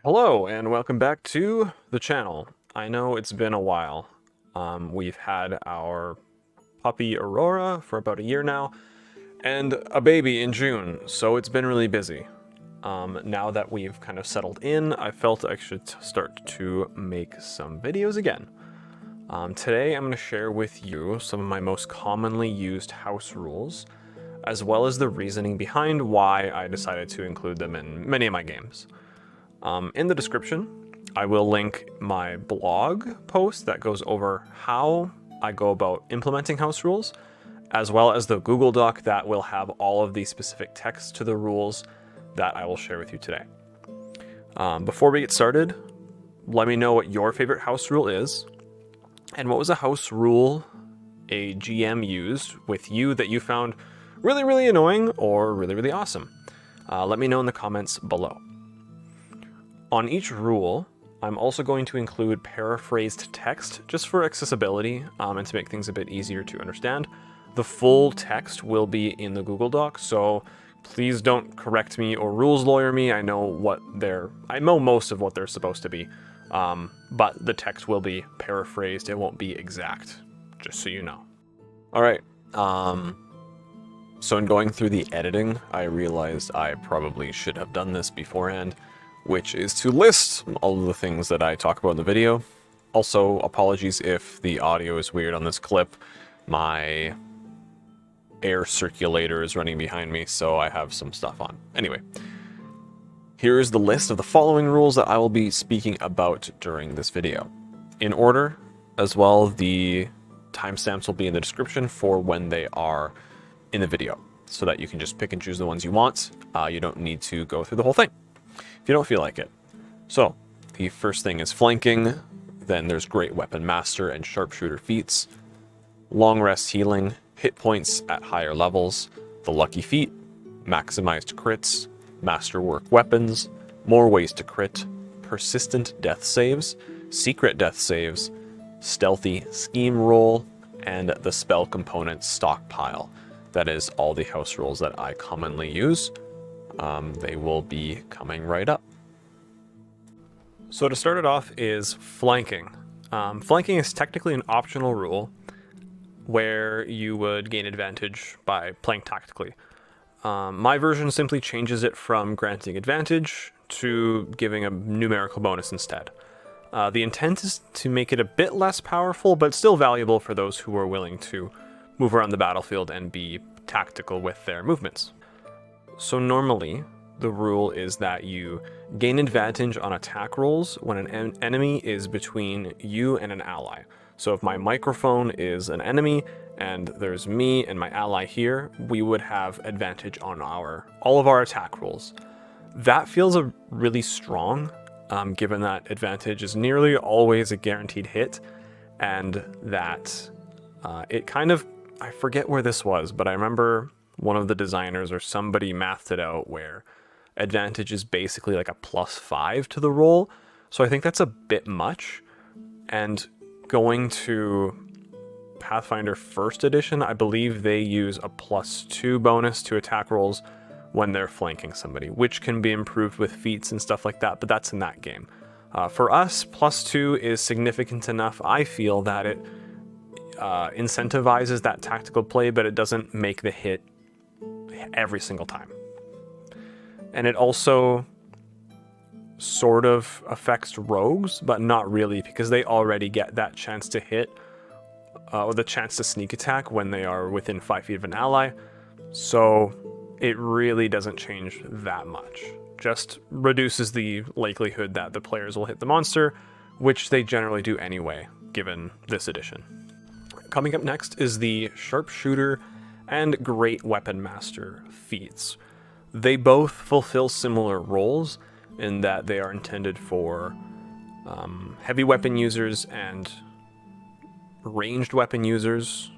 Hello and welcome back to the channel. I know it's been a while. We've had our puppy Aurora for about a year now, and a baby in June, so it's been really busy. Now that we've kind of settled in, I felt I should start to make some videos again. Today I'm going to share with you some of my most commonly used house rules, as well as the reasoning behind why I decided to include them in many of my games. In the description, I will link my blog post that goes over how I go about implementing house rules, as well as the Google Doc that will have all of the specific text to the rules that I will share with you today. Before we get started, let me know what your favorite house rule is, and what was a house rule a GM used with you that you found really, really annoying or really, really awesome. Let me know in the comments below. On each rule, I'm also going to include paraphrased text just for accessibility and to make things a bit easier to understand. The full text will be in the Google Doc, so please don't correct me or rules lawyer me. I know most of what they're supposed to be, but the text will be paraphrased. It won't be exact, just so you know. All right. So in going through the editing, I realized I probably should have done this beforehand, which is to list all of the things that I talk about in the video. Also, apologies if the audio is weird on this clip. My air circulator is running behind me, so I have some stuff on. Anyway, here's the list of the following rules that I will be speaking about during this video. In order, as well, the timestamps will be in the description for when they are in the video, so that you can just pick and choose the ones you want. You don't need to go through the whole thing if you don't feel like it. So, the first thing is flanking, then there's Great Weapon Master and Sharpshooter feats, long rest healing, hit points at higher levels, the lucky feat, maximized crits, Masterwork Weapons, more ways to crit, persistent death saves, secret death saves, stealthy scheme roll, and the spell component Stockpile. That is all the house rules that I commonly use. They will be coming right up. So to start it off is flanking. Flanking is technically an optional rule where you would gain advantage by playing tactically. My version simply changes it from granting advantage to giving a numerical bonus instead. The intent is to make it a bit less powerful, but still valuable for those who are willing to move around the battlefield and be tactical with their movements. So normally, the rule is that you gain advantage on attack rolls when an enemy is between you and an ally. So if my microphone is an enemy and there's me and my ally here, we would have advantage on all of our attack rolls. That feels really strong, given that advantage is nearly always a guaranteed hit, and that it kind of, I forget where this was, but I remember one of the designers or somebody mathed it out where advantage is basically like a +5 to the roll. So I think that's a bit much. And going to Pathfinder 1st edition, I believe they use a +2 bonus to attack rolls when they're flanking somebody, which can be improved with feats and stuff like that, but that's in that game. For us, +2 is significant enough, I feel, that it incentivizes that tactical play, but it doesn't make the hit every single time. And it also sort of affects rogues, but not really, because they already get that chance to hit or the chance to sneak attack when they are within 5 feet of an ally. So it really doesn't change that much. Just reduces the likelihood that the players will hit the monster, which they generally do anyway, given this edition. Coming up next is the Sharpshooter and Great Weapon Master feats. They both fulfill similar roles in that they are intended for heavy weapon users and ranged weapon users,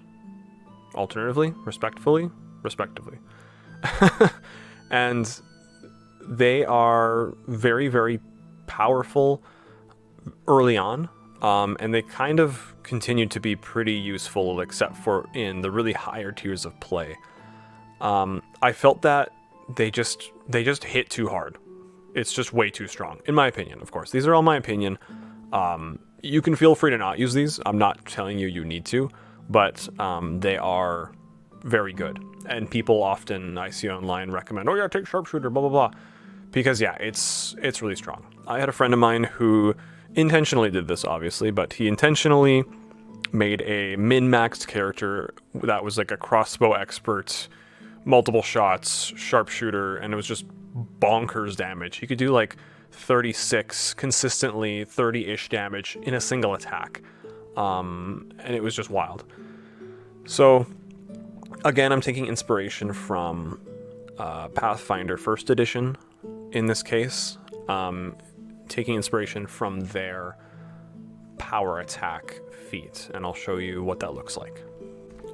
alternatively, respectively. And they are very, very powerful early on, and they kind of continue to be pretty useful, except for in the really higher tiers of play. I felt that they just hit too hard. It's just way too strong, in my opinion, of course. These are all my opinion. You can feel free to not use these. I'm not telling you need to, but they are very good. And people often, I see online, recommend, oh yeah, take Sharpshooter, blah, blah, blah. Because yeah, it's really strong. I had a friend of mine who intentionally did this, obviously, but he intentionally made a min-maxed character that was like a crossbow expert, multiple shots, sharpshooter, and it was just bonkers damage. He could do like 36 consistently 30-ish damage in a single attack, and it was just wild. So again, I'm taking inspiration from Pathfinder First Edition in this case, taking inspiration from their power attack feat, and I'll show you what that looks like.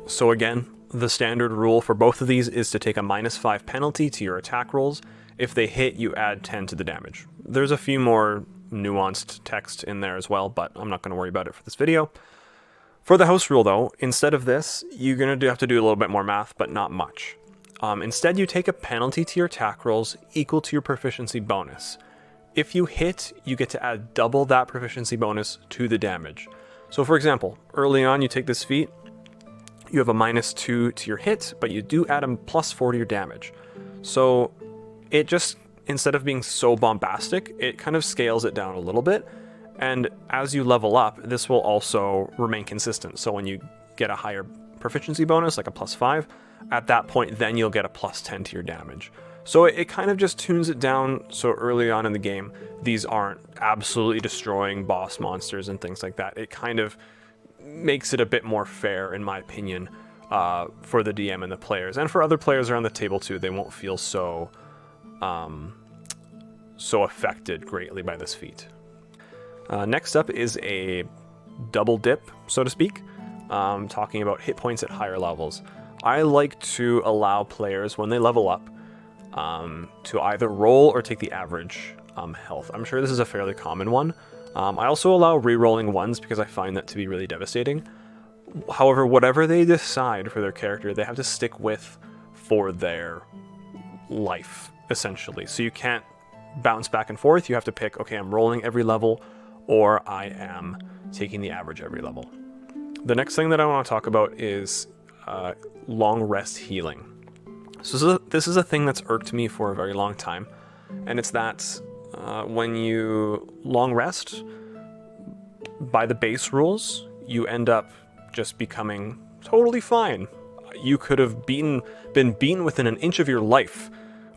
So again, the standard rule for both of these is to take a -5 penalty to your attack rolls. If they hit, you add 10 to the damage. There's a few more nuanced text in there as well, but I'm not going to worry about it for this video. For the house rule though, instead of this, you're going to have to do a little bit more math, but not much. Instead, you take a penalty to your attack rolls equal to your proficiency bonus. If you hit, you get to add double that proficiency bonus to the damage. So for example, early on you take this feat, you have a -2 to your hit, but you do add a +4 to your damage. So it just, instead of being so bombastic, it kind of scales it down a little bit. And as you level up, this will also remain consistent. So when you get a higher proficiency bonus, like a +5, at that point, then you'll get a +10 to your damage. So it kind of just tunes it down so early on in the game, these aren't absolutely destroying boss monsters and things like that. It kind of makes it a bit more fair, in my opinion, for the DM and the players. And for other players around the table too, they won't feel so affected greatly by this feat. Next up is a double dip, so to speak, talking about hit points at higher levels. I like to allow players, when they level up, to either roll or take the average health. I'm sure this is a fairly common one. I also allow re-rolling ones because I find that to be really devastating. However, whatever they decide for their character, they have to stick with for their life, essentially. So you can't bounce back and forth. You have to pick, okay, I'm rolling every level, or I am taking the average every level. The next thing that I want to talk about is long rest healing. So this is a thing that's irked me for a very long time, and it's that when you long rest, by the base rules, you end up just becoming totally fine. You could have been beaten within an inch of your life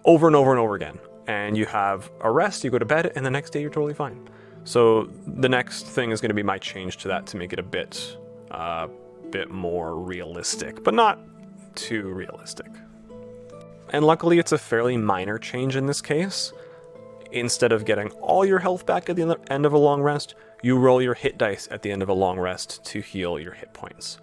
over and over and over again, and you have a rest, you go to bed, and the next day you're totally fine. So the next thing is going to be my change to that to make it a bit more realistic, but not too realistic. And luckily it's a fairly minor change in this case. Instead of getting all your health back at the end of a long rest, you roll your hit dice at the end of a long rest to heal your hit points.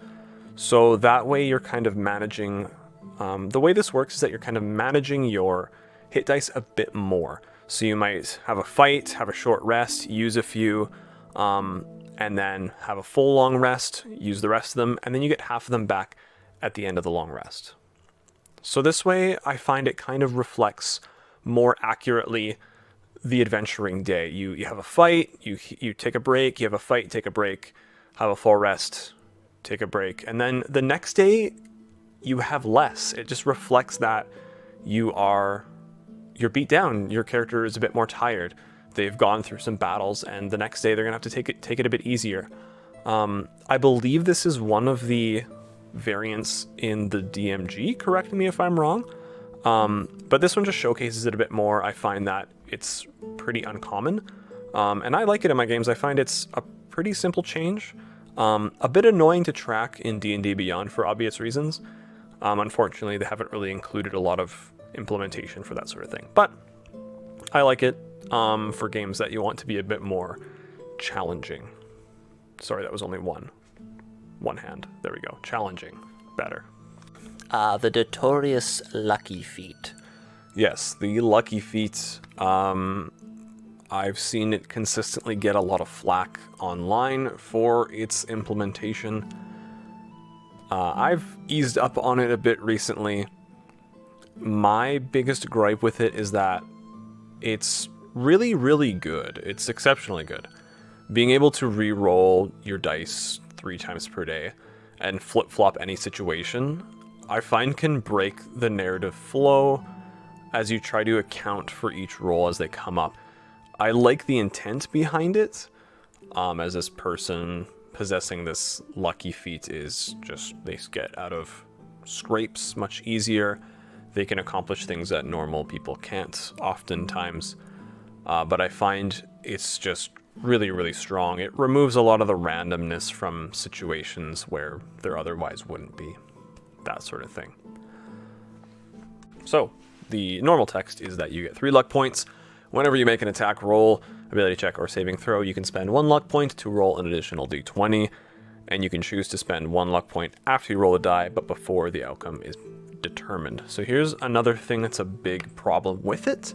So that way you're kind of managing, the way this works is that you're kind of managing your hit dice a bit more. So you might have a fight, have a short rest, use a few, and then have a full long rest, use the rest of them, and then you get half of them back at the end of the long rest. So this way, I find it kind of reflects more accurately the adventuring day. You have a fight, you take a break, you have a fight, take a break, have a full rest, take a break, and then the next day you have less. It just reflects that you're beat down, your character is a bit more tired. They've gone through some battles, and the next day they're gonna have to take it a bit easier. I believe this is one of the variants in the DMG, correct me if I'm wrong, but this one just showcases it a bit more. I find that it's pretty uncommon, and I like it in my games. I find it's a pretty simple change, a bit annoying to track in D&D Beyond for obvious reasons. Unfortunately, they haven't really included a lot of implementation for that sort of thing, but I like it for games that you want to be a bit more challenging. Sorry, that was only one hand. There we go. Challenging. Better. The notorious lucky feat. Yes, the lucky feat. I've seen it consistently get a lot of flack online for its implementation. I've eased up on it a bit recently. My biggest gripe with it is that it's really, really good. It's exceptionally good. Being able to re-roll your dice 3 times per day and flip-flop any situation, I find can break the narrative flow as you try to account for each roll as they come up. I like the intent behind it, as this person possessing this lucky feat is just, they get out of scrapes much easier. They can accomplish things that normal people can't oftentimes. But I find it's just really, really strong. It removes a lot of the randomness from situations where there otherwise wouldn't be. That sort of thing. So, the normal text is that you get 3 luck points. Whenever you make an attack roll, ability check, or saving throw, you can spend 1 luck point to roll an additional d20, and you can choose to spend 1 luck point after you roll a die, but before the outcome is determined. So here's another thing that's a big problem with it,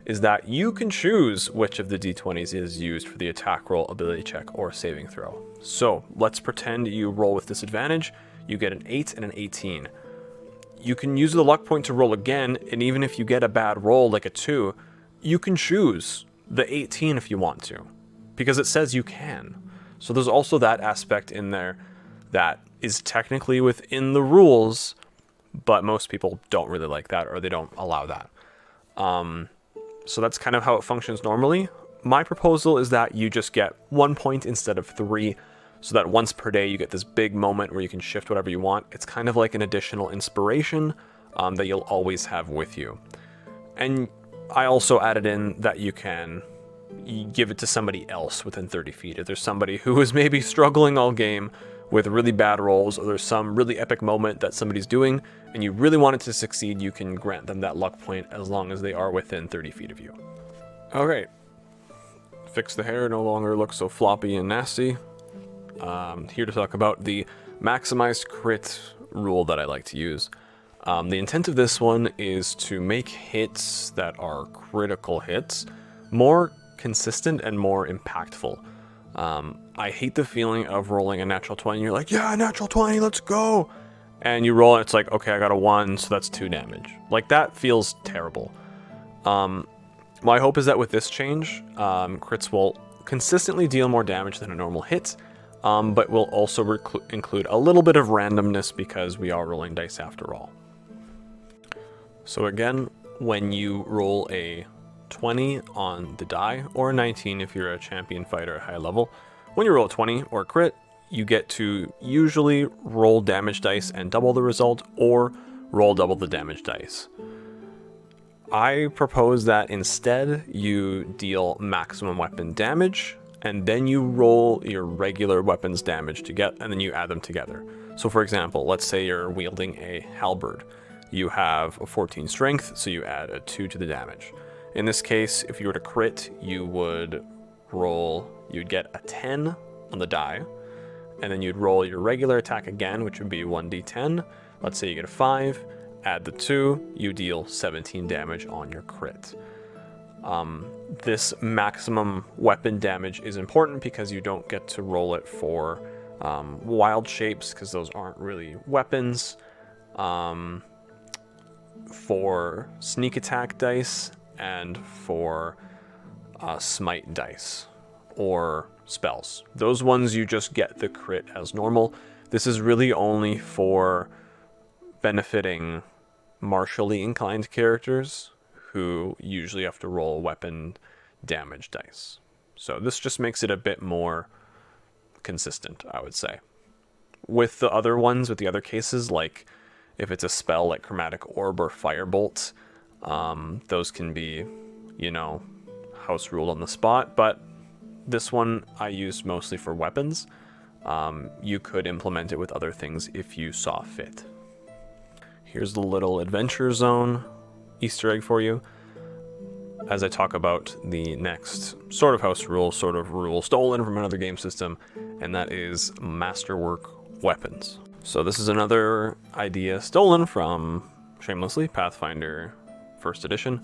is that you can choose which of the d20s is used for the attack roll, ability check, or saving throw. So let's pretend you roll with disadvantage. You get an 8 and an 18. You can use the luck point to roll again, and even if you get a bad roll, like a 2, you can choose the 18 if you want to, because it says you can. So there's also that aspect in there that is technically within the rules, but most people don't really like that, or they don't allow that. So that's kind of how it functions normally. My proposal is that you just get 1 point instead of 3, so that once per day you get this big moment where you can shift whatever you want. It's kind of like an additional inspiration that you'll always have with you. And I also added in that you can give it to somebody else within 30 feet. If there's somebody who is maybe struggling all game with really bad rolls, or there's some really epic moment that somebody's doing and you really want it to succeed, you can grant them that luck point as long as they are within 30 feet of you. Okay, fix the hair, no longer looks so floppy and nasty. Here to talk about the maximized crit rule that I like to use. The intent of this one is to make hits that are critical hits more consistent and more impactful. I hate the feeling of rolling a natural 20. You're like, yeah, natural 20, let's go. And you roll and it's like, okay, I got a 1, so that's 2 damage. Like, that feels terrible. My hope is that with this change, crits will consistently deal more damage than a normal hit, but will also include a little bit of randomness because we are rolling dice after all. So again, when you roll a 20 on the die, or a 19 if you're a champion fighter at high level, when you roll a 20 or a crit, you get to usually roll damage dice and double the result, or roll double the damage dice. I propose that instead you deal maximum weapon damage, and then you roll your regular weapons damage to get, and then you add them together. So for example, let's say you're wielding a halberd. You have a 14 strength, so you add a 2 to the damage. In this case, if you were to crit, you'd get a 10 on the die, and then you'd roll your regular attack again, which would be 1d10. Let's say you get a 5, add the 2, you deal 17 damage on your crit. This maximum weapon damage is important because you don't get to roll it for wild shapes, because those aren't really weapons. For sneak attack dice and for smite dice or spells. Those ones you just get the crit as normal. This is really only for benefiting martially inclined characters who usually have to roll weapon damage dice. So this just makes it a bit more consistent, I would say. With the other ones, with the other cases, like if it's a spell like Chromatic Orb or Firebolt, those can be, house ruled on the spot, but this one I used mostly for weapons. You could implement it with other things if you saw fit. Here's the little adventure zone Easter egg for you as I talk about the next sort of house rule, sort of rule stolen from another game system, and that is Masterwork Weapons. So this is another idea stolen from, shamelessly, Pathfinder 1st edition,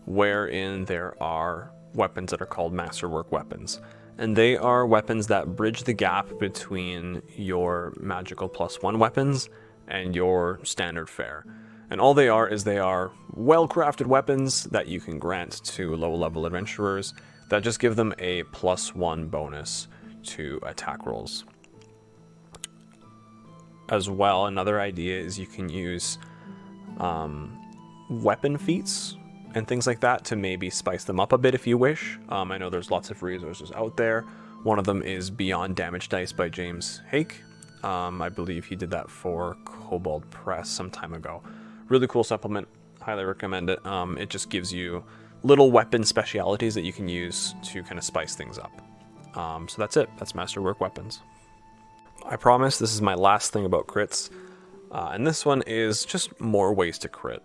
wherein there are weapons that are called Masterwork Weapons. And they are weapons that bridge the gap between your magical +1 weapons and your standard fare. And all they are is they are well-crafted weapons that you can grant to low-level adventurers that just give them a +1 bonus to attack rolls. As well, another idea is you can use weapon feats and things like that to maybe spice them up a bit if you wish. I know there's lots of resources out there. One of them is Beyond Damage Dice by James Hake. I believe he did that for Kobold Press some time ago. Really cool supplement. Highly recommend it. It just gives you little weapon specialities that you can use to kind of spice things up. So that's it. That's Masterwork Weapons. I promise this is my last thing about crits. And this one is just more ways to crit.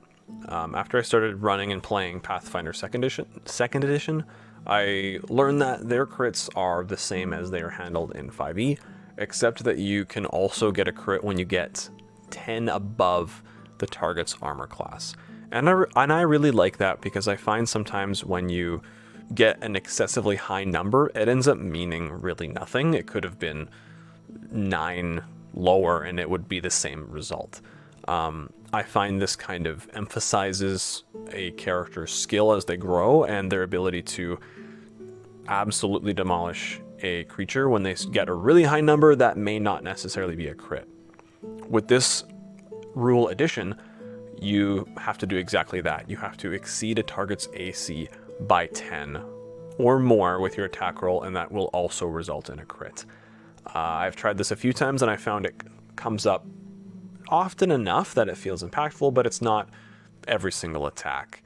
After I started running and playing Pathfinder 2nd edition, I learned that their crits are the same as they are handled in 5e, except that you can also get a crit when you get 10 above the target's armor class. And I really like that because I find sometimes when you get an excessively high number, it ends up meaning really nothing. It could have been 9 lower and it would be the same result. I find this kind of emphasizes a character's skill as they grow and their ability to absolutely demolish a creature when they get a really high number that may not necessarily be a crit. With this rule addition, you have to do exactly that. You have to exceed a target's AC by 10 or more with your attack roll, and that will also result in a crit. I've tried this a few times and I found it comes up often enough that it feels impactful, but it's not every single attack.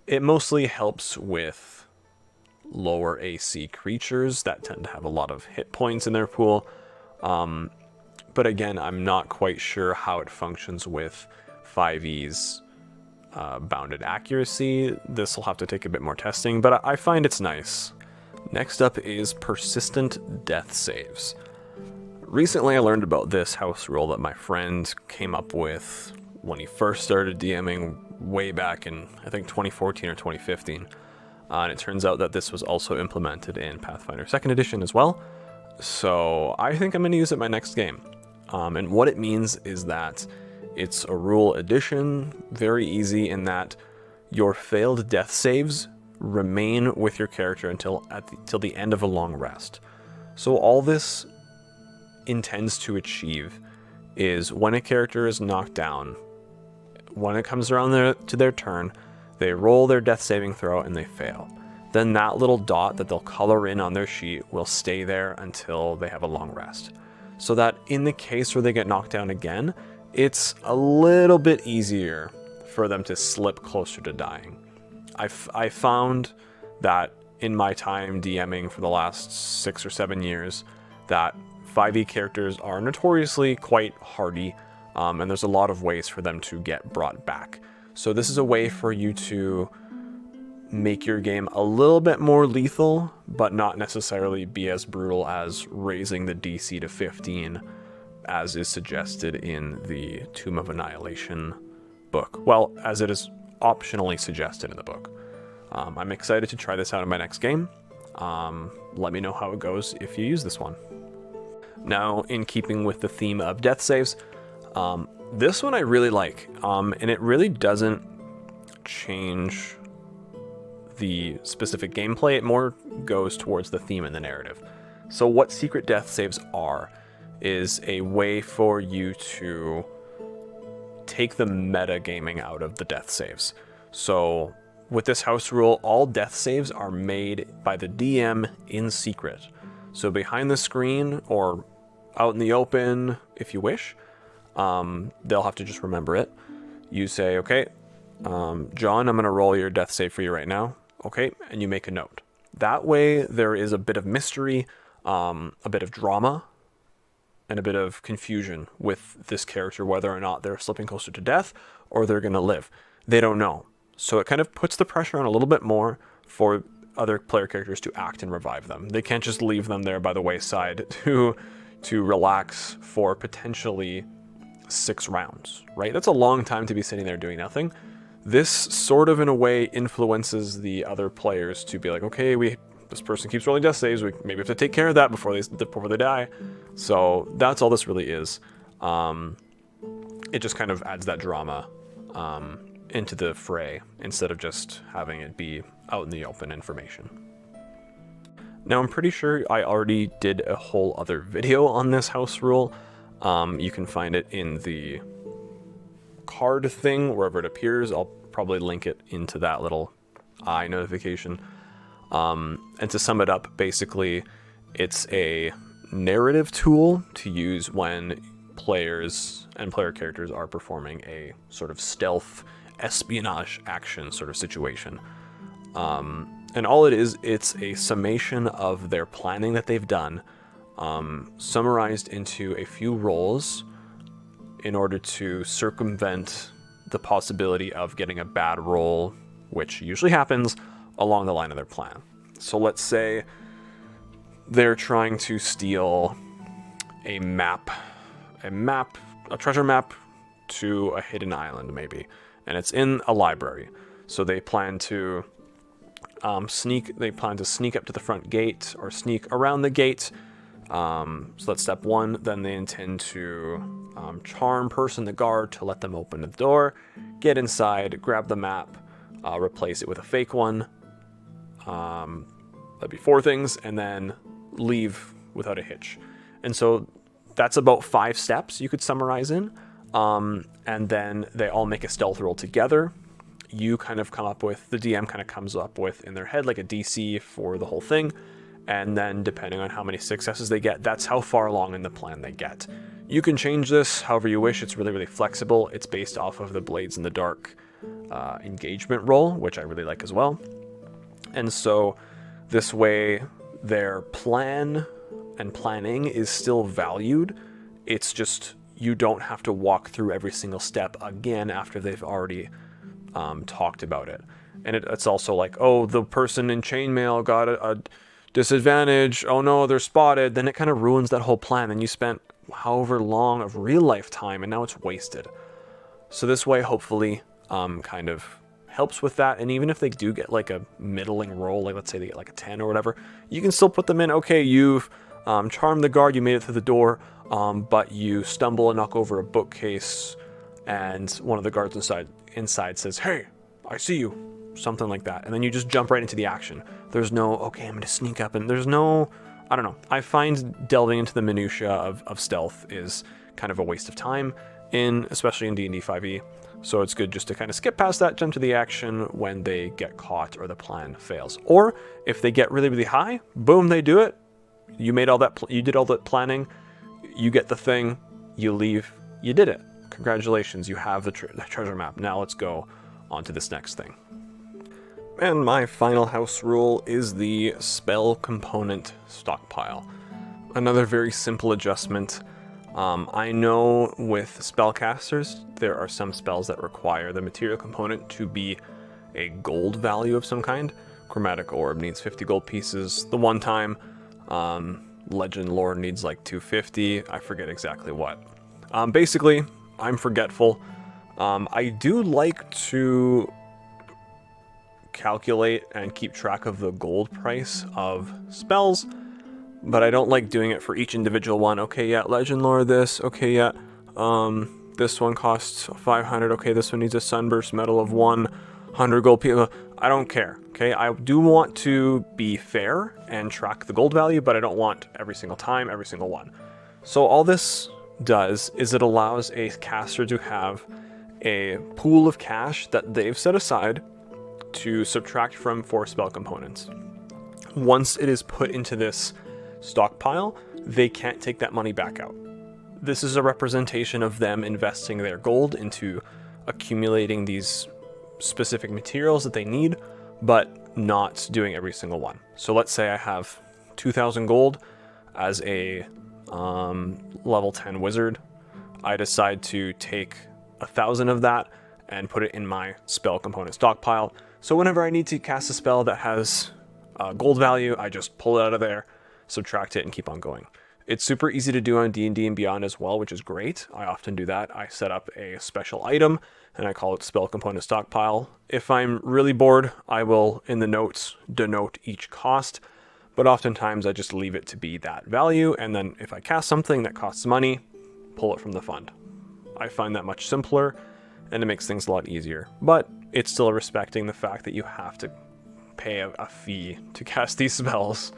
It mostly helps with lower AC creatures that tend to have a lot of hit points in their pool. But again, I'm not quite sure how it functions with 5e's bounded accuracy. This will have to take a bit more testing, but I find it's nice. Next up is persistent death saves. Recently I learned about this house rule that my friend came up with when he first started DMing way back in, I think, 2014 or 2015. And it turns out that this was also implemented in Pathfinder 2nd edition as well. So I think I'm going to use it in my next game. And what it means is that it's a rule addition, very easy in that your failed death saves remain with your character until the end of a long rest. So all this intends to achieve is when a character is knocked down, when it comes around to their turn, they roll their death saving throw and they fail. Then that little dot that they'll color in on their sheet will stay there until they have a long rest. So that in the case where they get knocked down again, it's a little bit easier for them to slip closer to dying. I found that in my time DMing for the last 6 or 7 years that 5e characters are notoriously quite hardy, and there's a lot of ways for them to get brought back. So this is a way for you to make your game a little bit more lethal, but not necessarily be as brutal as raising the DC to 15, as is suggested in the Tomb of Annihilation book. Well, as it is optionally suggested in the book. I'm excited to try this out in my next game. Let me know how it goes if you use this one. Now, in keeping with the theme of death saves, this one I really like, and it really doesn't change the specific gameplay. It more goes towards the theme and the narrative. So what secret death saves are is a way for you to take the metagaming out of the death saves. So with this house rule, all death saves are made by the DM in secret. So behind the screen or out in the open, if you wish, they'll have to just remember it. You say, okay, John, I'm going to roll your death save for you right now. Okay, and you make a note. That way there is a bit of mystery, a bit of drama, and a bit of confusion with this character, whether or not they're slipping closer to death or they're going to live. They don't know. So it kind of puts the pressure on a little bit more for other player characters to act and revive them. They can't just leave them there by the wayside to relax for potentially 6 rounds, right? That's a long time to be sitting there doing nothing. This sort of, in a way, influences the other players to be like, okay, this person keeps rolling death saves. We maybe have to take care of that before they die. So that's all this really is. It just kind of adds that drama into the fray instead of just having it be out in the open information. Now, I'm pretty sure I already did a whole other video on this house rule. You can find it in the card thing, wherever it appears. I'll probably link it into that little eye notification. And to sum it up, basically, it's a narrative tool to use when players and player characters are performing a sort of stealth espionage action sort of situation. And all it is, it's a summation of their planning that they've done, summarized into a few roles in order to circumvent the possibility of getting a bad roll, which usually happens along the line of their plan. So let's say they're trying to steal a treasure map to a hidden island maybe, and it's in a library. So they plan to sneak up to the front gate or sneak around the gate. So that's step one. Then they intend to charm person the guard to let them open the door, get inside, grab the map, replace it with a fake one. That'd be 4 things, and then leave without a hitch. And so that's about 5 steps you could summarize in. And then they all make a stealth roll together. You kind of come up with, the DM kind of comes up with in their head like a DC for the whole thing. And then depending on how many successes they get, that's how far along in the plan they get. You can change this however you wish. It's really, really flexible. It's based off of the Blades in the Dark engagement roll, which I really like as well. And so this way their plan and planning is still valued. It's just you don't have to walk through every single step again after they've already talked about it. And it's also like, oh, the person in chainmail got a disadvantage. Oh no, they're spotted. Then it kind of ruins that whole plan. And you spent however long of real life time and now it's wasted. So this way, hopefully, kind of helps with that. And even if they do get like a middling roll, like let's say they get like a 10 or whatever, you can still put them in. Okay, you've charmed the guard, you made it through the door, but you stumble and knock over a bookcase, and one of the guards inside says, "Hey, I see you," something like that, and then you just jump right into the action. There's no, okay, I'm gonna sneak up, and there's no, I don't know. I find delving into the minutia of stealth is kind of a waste of time, especially in D&D 5e. So it's good just to kind of skip past that, jump to the action when they get caught or the plan fails. Or if they get really, really high, boom, they do it. You made all that, you did all that planning, you get the thing, you leave, you did it. Congratulations, you have the treasure map. Now let's go on to this next thing. And my final house rule is the spell component stockpile. Another very simple adjustment. I know with spellcasters, there are some spells that require the material component to be a gold value of some kind. Chromatic Orb needs 50 gold pieces the one time. Legend Lore needs like 250. I forget exactly what. Basically, I'm forgetful. I do like to calculate and keep track of the gold price of spells, but I don't like doing it for each individual one. Okay, yeah, Legend Lore this. Okay, yeah, this one costs 500. Okay, this one needs a Sunburst Medal of 100 gold. I don't care. Okay, I do want to be fair and track the gold value, but I don't want every single time, every single one. So all this does is it allows a caster to have a pool of cash that they've set aside to subtract from for spell components. Once it is put into this stockpile, they can't take that money back out. This is a representation of them investing their gold into accumulating these specific materials that they need, but not doing every single one. So let's say I have 2,000 gold as a level 10 wizard. I decide to take 1,000 of that and put it in my spell component stockpile. So whenever I need to cast a spell that has gold value, I just pull it out of there, subtract it, and keep on going. It's super easy to do on D&D and Beyond as well, which is great. I often do that. I set up a special item, and I call it Spell Component Stockpile. If I'm really bored, I will, in the notes, denote each cost, but oftentimes I just leave it to be that value, and then if I cast something that costs money, pull it from the fund. I find that much simpler, and it makes things a lot easier. But it's still respecting the fact that you have to pay a fee to cast these spells.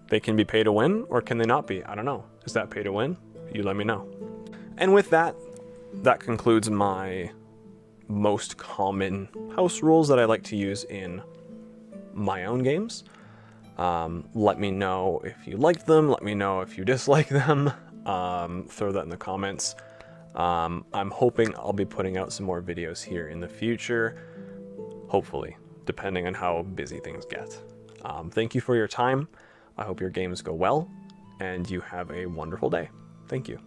They can be pay to win, or can they not be? I don't know. Is that pay to win? You let me know. And with that, that concludes my most common house rules that I like to use in my own games. Let me know if you liked them. Let me know if you dislike them. Throw that in the comments. I'm hoping I'll be putting out some more videos here in the future. Hopefully, depending on how busy things get. Thank you for your time. I hope your games go well, and you have a wonderful day. Thank you.